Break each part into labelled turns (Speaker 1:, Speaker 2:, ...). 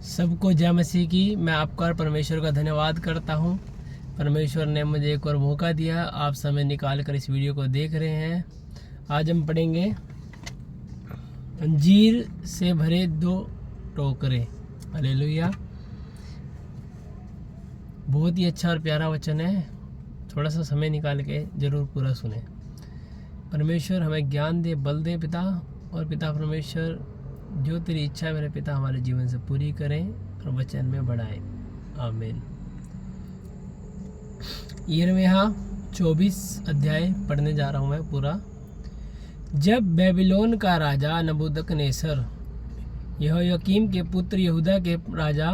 Speaker 1: सबको जय मसीह की। मैं आपका और परमेश्वर का धन्यवाद करता हूँ। परमेश्वर ने मुझे एक और मौका दिया, आप समय निकाल कर इस वीडियो को देख रहे हैं। आज हम पढ़ेंगे अंजीर से भरे 2 टोकरे। हालेलुया। बहुत ही अच्छा और प्यारा वचन है, थोड़ा सा समय निकाल के ज़रूर पूरा सुने। परमेश्वर हमें ज्ञान दे, बल दे पिता, और पिता परमेश्वर जो तेरी इच्छा है मेरे पिता हमारे जीवन से पूरी करें और वचन में बढ़ाएं। आमीन। यिर्मयाह 24 अध्याय पढ़ने जा रहा हूँ मैं पूरा। जब बेबीलोन का राजा नबूकदनेस्सर यहोयाकीम के पुत्र यहूदा के राजा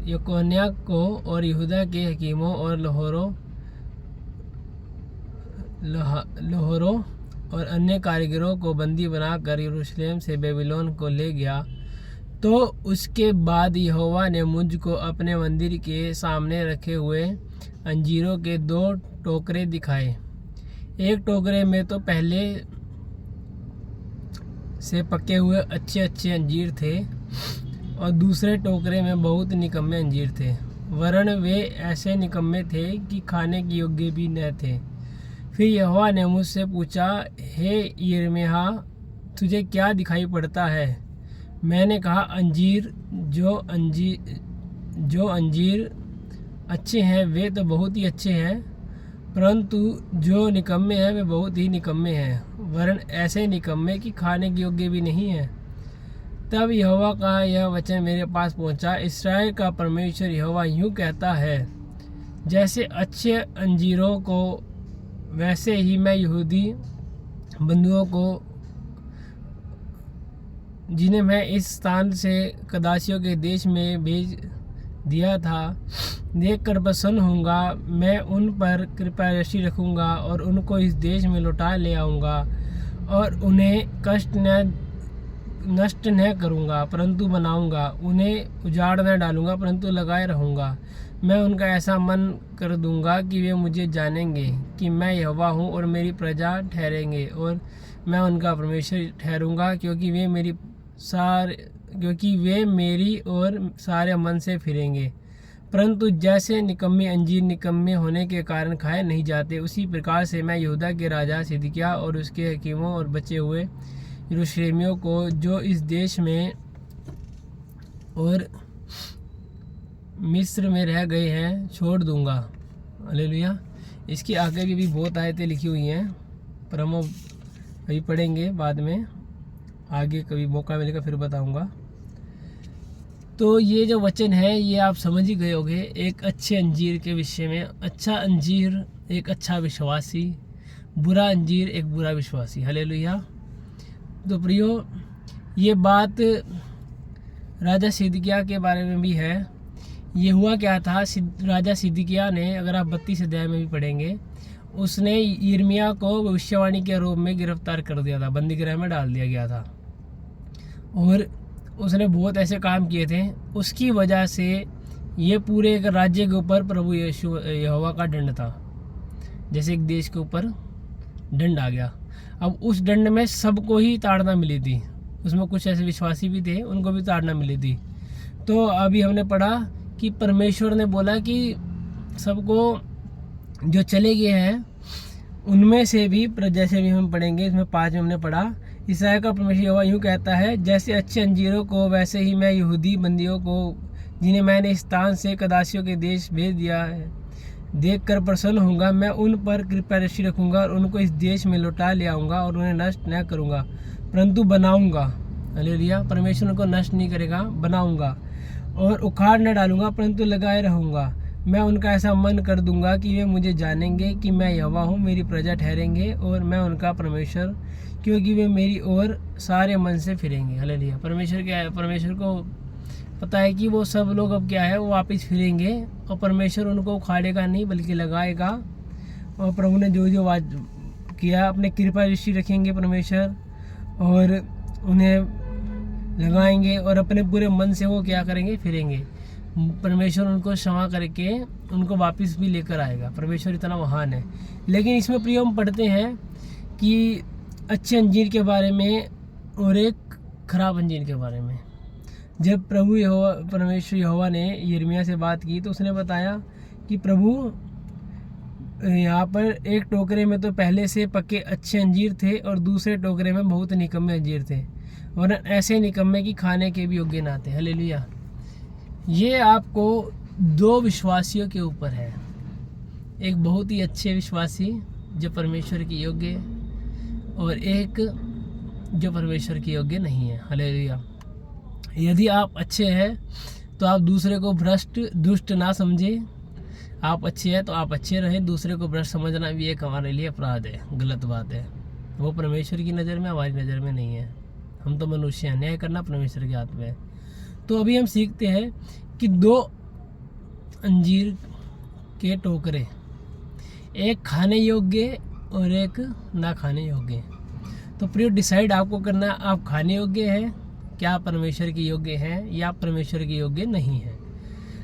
Speaker 1: यकोन्याह को और यहूदा के हकीमों और लोहारों और अन्य कारीगरों को बंदी बनाकर यरूशलेम से बेबीलोन को ले गया, तो उसके बाद यहोवा ने मुझको अपने मंदिर के सामने रखे हुए अंजीरों के 2 टोकरे दिखाए। एक टोकरे में तो पहले से पके हुए अच्छे अच्छे अंजीर थे और दूसरे टोकरे में बहुत निकम्मे अंजीर थे, वरन वे ऐसे निकम्मे थे कि खाने के योग्य भी न थे। फिर यहोवा ने मुझसे पूछा, हे यिर्मयाह, तुझे क्या दिखाई पड़ता है? मैंने कहा, जो अंजीर अच्छे हैं वे तो बहुत ही अच्छे हैं, परंतु जो निकम्मे हैं वे बहुत ही निकम्मे हैं, वरन ऐसे निकम्मे कि खाने के योग्य भी नहीं हैं। तब यहोवा का यह वचन मेरे पास पहुंचा, इस्राएल का परमेश्वर यहोवा यूँ कहता है, जैसे अच्छे अंजीरों को वैसे ही मैं यहूदी बंधुओं को, जिन्हें मैं इस स्थान से कदासियों के देश में भेज दिया था, देखकर प्रसन्न होऊंगा। मैं उन पर कृपा दृष्टि रखूंगा और उनको इस देश में लौटा ले आऊँगा और उन्हें नष्ट न करूँगा परंतु बनाऊँगा। उन्हें उजाड़ न डालूँगा परंतु लगाए रहूँगा। मैं उनका ऐसा मन कर दूँगा कि वे मुझे जानेंगे कि मैं यहोवा हूँ और मेरी प्रजा ठहरेंगे, और मैं उनका परमेश्वर ठहरूँगा, क्योंकि वे मेरी और सारे मन से फिरेंगे। परंतु जैसे निकम्मे अंजीर निकम्मे होने के कारण खाए नहीं जाते, उसी प्रकार से मैं यहूदा के राजा सिदकिय्याह और उसके हकीमों और बचे हुए यरूशलेमियों को जो इस देश में और मिस्र में रह गए हैं छोड़ दूंगा। हालेलुया। इसकी आगे की भी बहुत आयतें लिखी हुई हैं, पर हम अभी पढ़ेंगे बाद में, आगे कभी मौका मिलेगा फिर बताऊंगा। तो ये जो वचन है ये आप समझ ही गए होंगे, एक अच्छे अंजीर के विषय में। अच्छा अंजीर एक अच्छा विश्वासी, बुरा अंजीर एक बुरा विश्वासी। हालेलुया। तो प्रियो, ये बात राजा सिदकिय्याह के बारे में भी है। ये हुआ क्या था, राजा सिदकिय्याह ने, अगर आप 32 अध्याय में भी पढ़ेंगे, उसने यिर्मयाह को भविष्यवाणी के आरोप में गिरफ्तार कर दिया था, बंदी गृह में डाल दिया गया था, और उसने बहुत ऐसे काम किए थे। उसकी वजह से ये पूरे एक राज्य के ऊपर प्रभु यहोवा का दंड था, जैसे एक देश के ऊपर दंड आ गया। अब उस दंड में सबको ही ताड़ना मिली थी, उसमें कुछ ऐसे विश्वासी भी थे, उनको भी ताड़ना मिली थी। तो अभी हमने पढ़ा कि परमेश्वर ने बोला कि सबको जो चले गए हैं उनमें से भी, जैसे भी हम पढ़ेंगे इसमें 5 में हमने पढ़ा, इस्राएल का परमेश्वर यहोवा यूँ कहता है, जैसे अच्छे अंजीरों को वैसे ही मैं यहूदी बंदियों को, जिन्हें मैंने इस स्थान से कदासियों के देश भेज दिया है, देख कर प्रसन्न होऊंगा। मैं उन पर कृपा दृष्टि रखूँगा और उनको इस देश में लौटा ले आऊँगा और उन्हें नष्ट न करूँगा परंतु बनाऊँगा। हालेलुया। परमेश्वर उनको नष्ट नहीं करेगा, बनाऊँगा, और उखाड़ न डालूंगा परंतु लगाए रहूँगा। मैं उनका ऐसा मन कर दूंगा कि वे मुझे जानेंगे कि मैं यहोवा हूँ, मेरी प्रजा ठहरेंगे और मैं उनका परमेश्वर, क्योंकि वे मेरी ओर सारे मन से फिरेंगे। हालेलुया। परमेश्वर क्या है, परमेश्वर को पता है कि वो सब लोग अब क्या है, वो वापस फिरेंगे और परमेश्वर उनको उखाड़ेगा नहीं बल्कि लगाएगा। और प्रभु ने जो जो किया, अपने कृपा दृष्टि रखेंगे परमेश्वर, और उन्हें लगाएंगे और अपने पूरे मन से वो क्या करेंगे, फिरेंगे। परमेश्वर उनको क्षमा करके उनको वापस भी लेकर आएगा। परमेश्वर इतना महान है। लेकिन इसमें प्रिय हम पढ़ते हैं कि अच्छे अंजीर के बारे में और एक खराब अंजीर के बारे में। जब प्रभु यहोवा परमेश्वर यहोवा ने यिर्मयाह से बात की तो उसने बताया कि प्रभु यहाँ पर एक टोकरे में तो पहले से पके अच्छे अंजीर थे और दूसरे टोकरे में बहुत निकम्मे अंजीर थे, और ऐसे निकम्मे कि खाने के भी योग्य ना थे। हालेलुया। ये आपको दो विश्वासियों के ऊपर है, एक बहुत ही अच्छे विश्वासी जो परमेश्वर के योग्य और एक जो परमेश्वर के योग्य नहीं है। हालेलुया। यदि आप अच्छे हैं तो आप दूसरे को भ्रष्ट दुष्ट ना समझे। आप अच्छे हैं तो आप अच्छे रहें। दूसरे को भ्रष्ट समझना भी एक हमारे लिए अपराध है, गलत बात है। वो परमेश्वर की नज़र में, हमारी नज़र में नहीं है। हम तो मनुष्य हैं, न्याय करना परमेश्वर के हाथ में है। तो अभी हम सीखते हैं कि दो अंजीर के टोकरे, एक खाने योग्य और एक ना खाने योग्य। तो प्रियो, डिसाइड आपको करना, आप खाने योग्य हैं, क्या परमेश्वर के योग्य हैं, या परमेश्वर के योग्य नहीं हैं।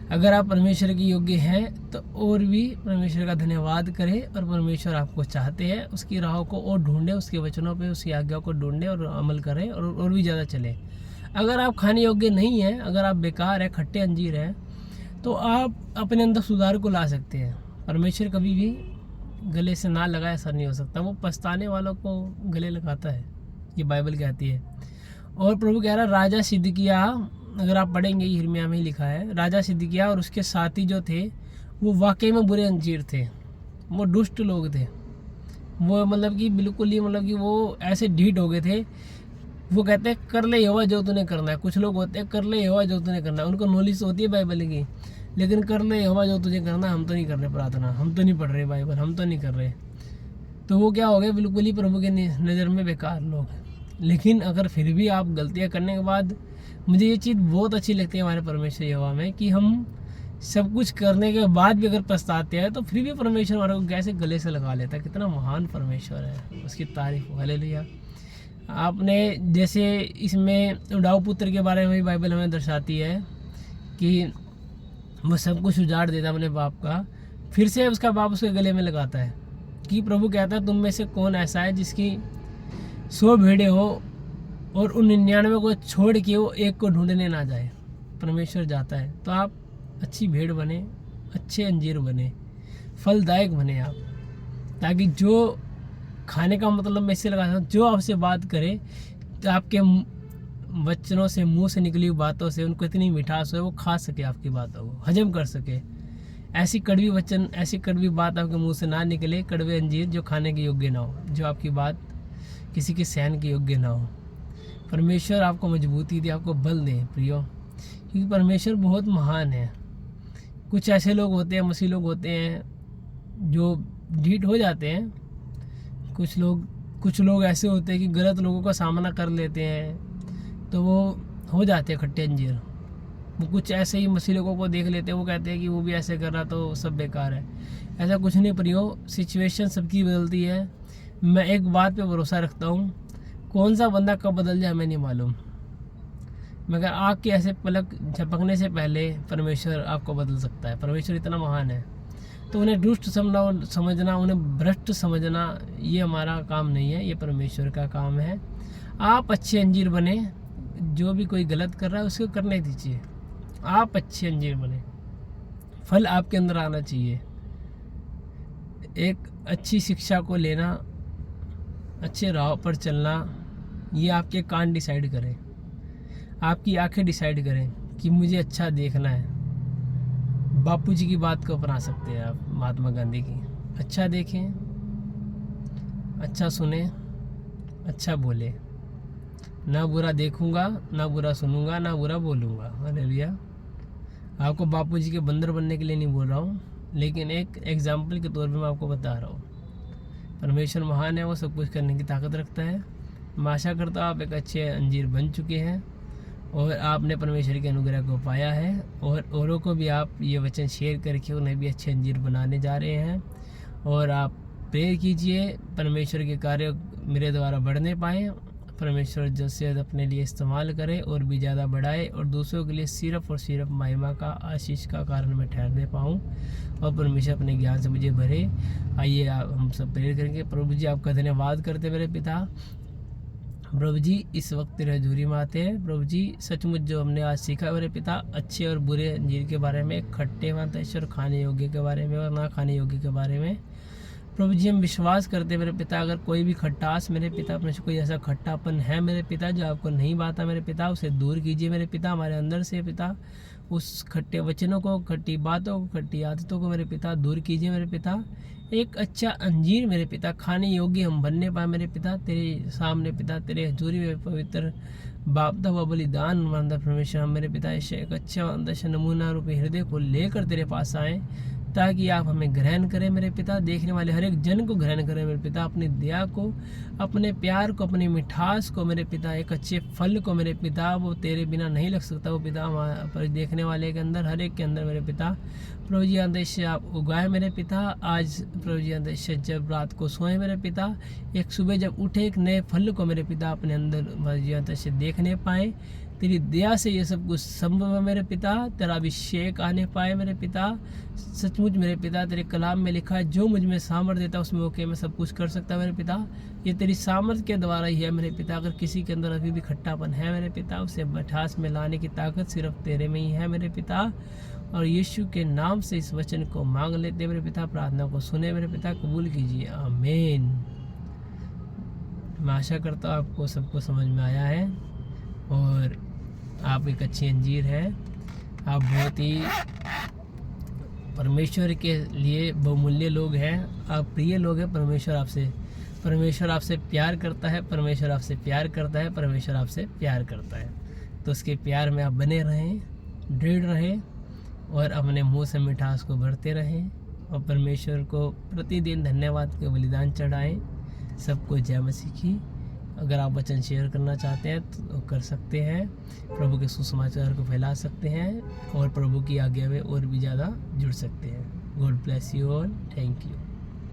Speaker 1: अगर आप परमेश्वर के योग्य हैं तो और भी परमेश्वर का धन्यवाद करें, और परमेश्वर आपको चाहते हैं, उसकी राहों को और ढूंढें, उसके वचनों पे उसकी आज्ञा को ढूंढें और अमल करें और भी ज़्यादा चलें। अगर आप खाने योग्य नहीं हैं, अगर आप बेकार हैं, खट्टे अंजीर हैं, तो आप अपने अंदर सुधार को ला सकते हैं। परमेश्वर कभी भी गले से ना लगाए ऐसा नहीं हो सकता। वो पछताने वालों को गले लगाता है, ये बाइबल कहती है। और प्रभु कह रहा है, राजा सिदकिय्याह, अगर आप पढ़ेंगे यिर्मयाह में ही लिखा है, राजा सिदकिय्याह और उसके साथी जो थे वो वाकई में बुरे अंजीर थे, वो दुष्ट लोग थे। वो मतलब कि बिल्कुल ही मतलब कि वो ऐसे ढीठ हो गए थे। वो कहते हैं कर ले यहोवा जो तूने करना है। कुछ लोग होते हैं कर ले यहोवा जो तूने करना है, उनको नॉलेज होती है बाइबल की, लेकिन कर ले यहोवा जो तुझे करना, हम तो नहीं कर रहे प्रार्थना, हम तो नहीं पढ़ रहे बाइबल, हम तो नहीं कर रहे। तो वो क्या हो गए, बिल्कुल ही प्रभु के नज़र में बेकार लोग। लेकिन अगर फिर भी आप गलतियाँ करने के बाद, मुझे ये चीज़ बहुत अच्छी लगती है हमारे परमेश्वर यहोवा में, कि हम सब कुछ करने के बाद भी अगर पछताते हैं तो फिर भी परमेश्वर हमारे को कैसे गले से लगा लेता है। कितना महान परमेश्वर है, उसकी तारीफ हो। हालेलुया। आपने जैसे इसमें उड़ाऊ पुत्र के बारे में भी बाइबल हमें दर्शाती है कि वो सब कुछ उजाड़ देता अपने बाप का, फिर से उसका बाप उसके गले में लगाता है। कि प्रभु कहता है, तुम में से कौन ऐसा है जिसकी 100 भेड़ें हो और उन 99 को छोड़ के वो एक को ढूंढने ना जाए। परमेश्वर जाता है। तो आप अच्छी भेड़ बने, अच्छे अंजीर बने, फलदायक बने आप, ताकि जो खाने का मतलब मैं इससे लगा, जो आपसे बात करे तो आपके वचनों से, मुंह से निकली हुई बातों से उनको इतनी मिठास हो वो खा सके, आपकी बातों को हजम कर सके। ऐसी कड़वी वचन, ऐसी कड़वी बात आपके मुंह से ना निकले, कड़वे अंजीर जो खाने के योग्य ना हो, जो आपकी बात किसी के सहन के योग्य ना हो। परमेश्वर आपको मजबूती दे, आपको बल दे प्रियो, क्योंकि परमेश्वर बहुत महान है। कुछ ऐसे लोग होते हैं, मसीह लोग होते हैं जो ढीठ हो जाते हैं। कुछ लोग ऐसे होते हैं कि गलत लोगों का सामना कर लेते हैं तो वो हो जाते हैं खट्टे अंजीर। वो कुछ ऐसे ही मसीह लोगों को देख लेते हैं, वो कहते हैं कि वो भी ऐसे कर रहा तो सब बेकार है। ऐसा कुछ नहीं प्रियो, सिचुएशन सबकी बदलती है। मैं एक बात पे भरोसा रखता हूँ, कौन सा बंदा कब बदल जाए हमें नहीं मालूम, मगर आग के ऐसे पलक झपकने से पहले परमेश्वर आपको बदल सकता है। परमेश्वर इतना महान है। तो उन्हें दुष्ट समझना, उन्हें भ्रष्ट समझना, ये हमारा काम नहीं है, ये परमेश्वर का काम है। आप अच्छे अंजीर बने, जो भी कोई गलत कर रहा है उसको करने दीजिए। आप अच्छे अंजीर बने, फल आपके अंदर आना चाहिए। एक अच्छी शिक्षा को लेना, अच्छे राह पर चलना, ये आपके कान डिसाइड करें, आपकी आंखें डिसाइड करें कि मुझे अच्छा देखना है। बापूजी की बात को अपना सकते हैं आप, महात्मा गांधी की। अच्छा देखें, अच्छा सुने, अच्छा बोले, ना बुरा देखूंगा, ना बुरा सुनूंगा, ना बुरा बोलूंगा। हालेलुया। आपको बापूजी के बंदर बनने के लिए नहीं बोल रहा हूँ, लेकिन एक एग्जाम्पल के तौर पे मैं आपको बता रहा हूँ। परमेश्वर महान है, वो सब कुछ करने की ताकत रखता है। मैं आशा करता हूँ आप एक अच्छे अंजीर बन चुके हैं और आपने परमेश्वर के अनुग्रह को पाया है, और औरों को भी आप ये वचन शेयर करके उन्हें भी अच्छे अंजीर बनाने जा रहे हैं। और आप प्रेयर कीजिए परमेश्वर के कार्य मेरे द्वारा बढ़ने पाएँ, परमेश्वर जल्द से जल्द अपने लिए इस्तेमाल करे और भी ज़्यादा बढ़ाए, और दूसरों के लिए सिर्फ और सिर्फ महिमा का, आशीष का कारण मैं ठहरने पाऊँ, और परमेश्वर अपने ज्ञान से मुझे भरे। आइए हम सब प्रेयर करेंगे। प्रभु जी, आपका धन्यवाद करते मेरे पिता, प्रभु जी इस वक्त तेरी हजूरी में आते हैं। प्रभु जी सचमुच जो हमने आज सीखा मेरे पिता, अच्छे और बुरे अंजीर के बारे में, खट्टे और खाने योग्य के बारे में और ना खाने योग्य के बारे में, प्रभु जी हम विश्वास करते हैं मेरे पिता, अगर कोई भी खट्टास मेरे पिता अपने से कोई ऐसा खट्टापन है मेरे पिता जो आपको नहीं भाता मेरे पिता, उसे दूर कीजिए मेरे पिता हमारे अंदर से पिता। उस खट्टे वचनों को, खट्टी बातों को, खट्टी आदतों को मेरे पिता दूर कीजिए मेरे पिता। एक अच्छा अंजीर मेरे पिता खाने योग्य हम बनने पाए मेरे पिता, तेरे सामने पिता, तेरे हजूरी में पवित्र बापदा हुआ बलिदान मानदा परमेश्वर हम मेरे पिता ऐसे एक अच्छा नमूना रूपी हृदय को लेकर तेरे पास आए, ताकि आप हमें ग्रहण करें मेरे पिता, देखने वाले हर एक जन को ग्रहण करें मेरे पिता, अपनी दया को, अपने प्यार को, अपनी मिठास को मेरे पिता, एक अच्छे फल को मेरे पिता, वो तेरे बिना नहीं लग सकता वो पिता, पर देखने वाले के अंदर, हर एक के अंदर मेरे पिता। प्रभु जी आदेश से आप उगाए मेरे पिता। आज प्रभु जी आदेश से जब रात को सोए मेरे पिता, एक सुबह जब उठे एक नए फल को मेरे पिता अपने अंदर प्रभु जी आदेश से देखने पाए। तेरी दया से ये सब कुछ संभव है मेरे पिता, तेरा अभिषेक आने पाए मेरे पिता। सचमुच मेरे पिता तेरे कलाम में लिखा है जो मुझ में सामर्थ्य देता है उसमें ओके मैं सब कुछ कर सकता मेरे पिता। ये तेरी सामर्थ्य के द्वारा ही है मेरे पिता। अगर किसी के अंदर अभी भी खट्टापन है मेरे पिता, उसे मिठास में लाने की ताकत सिर्फ तेरे में ही है मेरे पिता। और यीशु के नाम से इस वचन को मांग लेते मेरे पिता, प्रार्थना को सुने मेरे पिता, कबूल कीजिए, आमीन। मैं आशा करता हूँ आपको सबको समझ में आया है और आप एक अच्छी अंजीर है। आप बहुत ही परमेश्वर के लिए बहुमूल्य लोग हैं, आप प्रिय लोग हैं। परमेश्वर आपसे प्यार करता है, परमेश्वर आपसे प्यार करता है, परमेश्वर आपसे प्यार करता है। तो उसके प्यार में आप बने रहें, दृढ़ रहें और अपने मुंह से मिठास को भरते रहें और परमेश्वर को प्रतिदिन धन्यवाद के बलिदान चढ़ाएं। सबको जय मसीह की। अगर आप वचन शेयर करना चाहते हैं तो कर सकते हैं, प्रभु के सुसमाचार को फैला सकते हैं और प्रभु की आज्ञा में और भी ज़्यादा जुड़ सकते हैं। God bless you all, thank you.